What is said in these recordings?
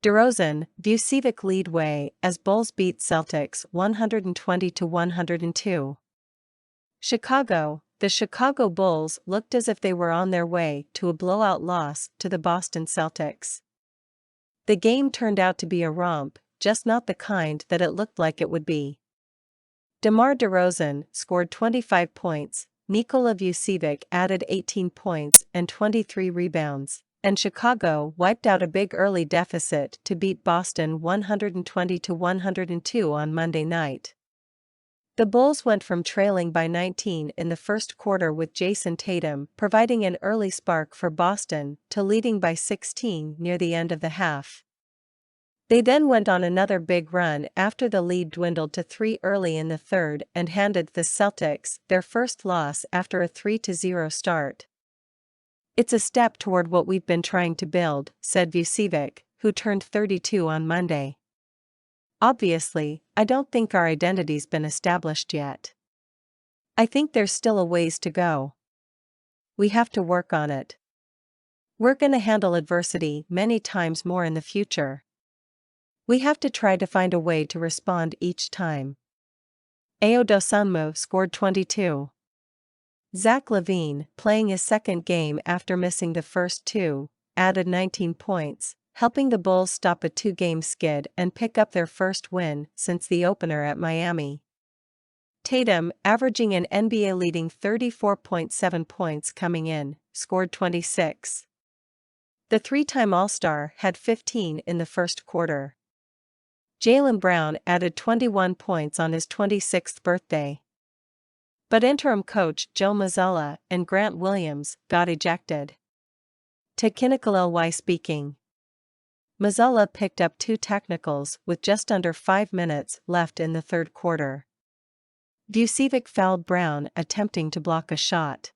DeRozan, Vucevic lead way as Bulls beat Celtics 120-102. Chicago, the Chicago Bulls looked as if they were on their way to a blowout loss to the Boston Celtics. The game turned out to be a romp, just not the kind that it looked like it would be. DeMar DeRozan scored 25 points, Nikola Vucevic added 18 points and 23 rebounds, and Chicago wiped out a big early deficit to beat Boston 120-102 on Monday night. The Bulls went from trailing by 19 in the first quarter with Jason Tatum providing an early spark for Boston to leading by 16 near the end of the half. They then went on another big run after the lead dwindled to 3 early in the third and handed the Celtics their first loss after a 3-0 start. "It's a step toward what we've been trying to build," said Vucevic, who turned 32 on Monday. "Obviously, I don't think our identity's been established yet. I think there's still a ways to go. We have to work on it. We're gonna handle adversity many times more in the future. We have to try to find a way to respond each time." Ayo Dosunmu scored 22. Zach LaVine, playing his second game after missing the first two, added 19 points, helping the Bulls stop a 2-game skid and pick up their first win since the opener at Miami. Tatum, averaging an NBA-leading 34.7 points coming in, scored 26. The three-time All-Star had 15 in the first quarter. Jaylen Brown added 21 points on his 26th birthday. But interim coach Joe Mazzulla and Grant Williams got ejected. Nikola speaking. Mazzulla picked up 2 technicals with just under 5 minutes left in the third quarter. Vucevic fouled Brown attempting to block a shot.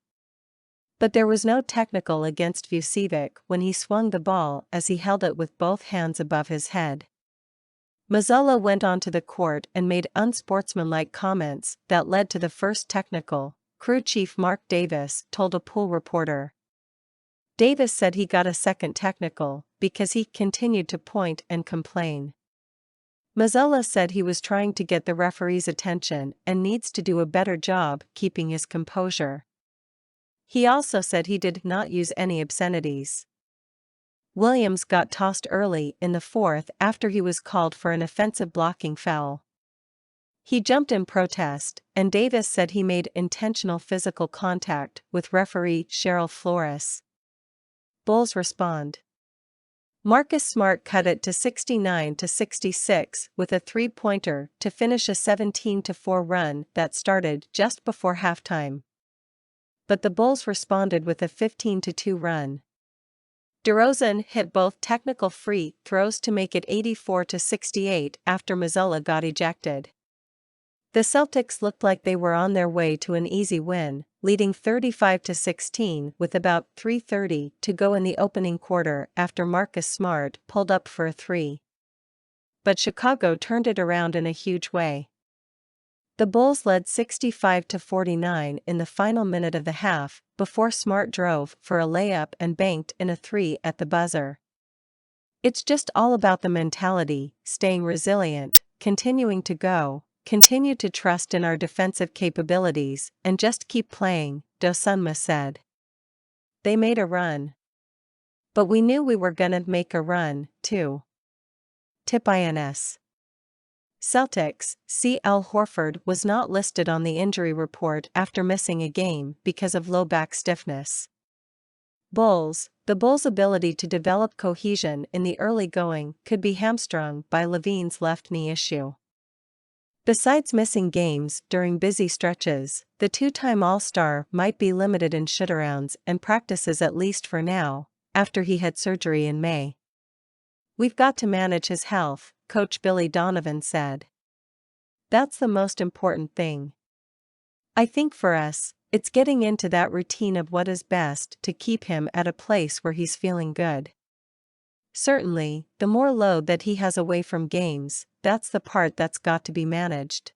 But there was no technical against Vucevic when he swung the ball as he held it with both hands above his head. Mazzulla went onto the court and made unsportsmanlike comments that led to the first technical, crew chief Mark Davis told a pool reporter. Davis said he got a second technical because he continued to point and complain. Mazzulla said he was trying to get the referee's attention and needs to do a better job keeping his composure. He also said he did not use any obscenities. Williams got tossed early in the fourth after he was called for an offensive blocking foul. He jumped in protest, and Davis said he made intentional physical contact with referee Cheryl Flores. Bulls respond. Marcus Smart cut it to 69-66 with a three-pointer to finish a 17-4 run that started just before halftime. But the Bulls responded with a 15-2 run. DeRozan hit both technical free throws to make it 84-68 after Mazzulla got ejected. The Celtics looked like they were on their way to an easy win, leading 35-16 with about 3:30 to go in the opening quarter after Marcus Smart pulled up for a three. But Chicago turned it around in a huge way. The Bulls led 65-49 in the final minute of the half, before Smart drove for a layup and banked in a three at the buzzer. It's just all about the mentality, staying resilient, continuing to go, continue to trust in our defensive capabilities, and just keep playing, Dosunmu said. They made a run. But we knew we were gonna make a run, too. Ins. Celtics, C.L. Horford was not listed on the injury report after missing a game because of low back stiffness. Bulls, the Bulls' ability to develop cohesion in the early going could be hamstrung by LaVine's left knee issue. Besides missing games during busy stretches, the two-time All-Star might be limited in shootarounds and practices at least for now, after he had surgery in May. "We've got to manage his health," Coach Billy Donovan said. "That's the most important thing. I think for us, it's getting into that routine of what is best to keep him at a place where he's feeling good. Certainly, the more load that he has away from games, that's the part that's got to be managed."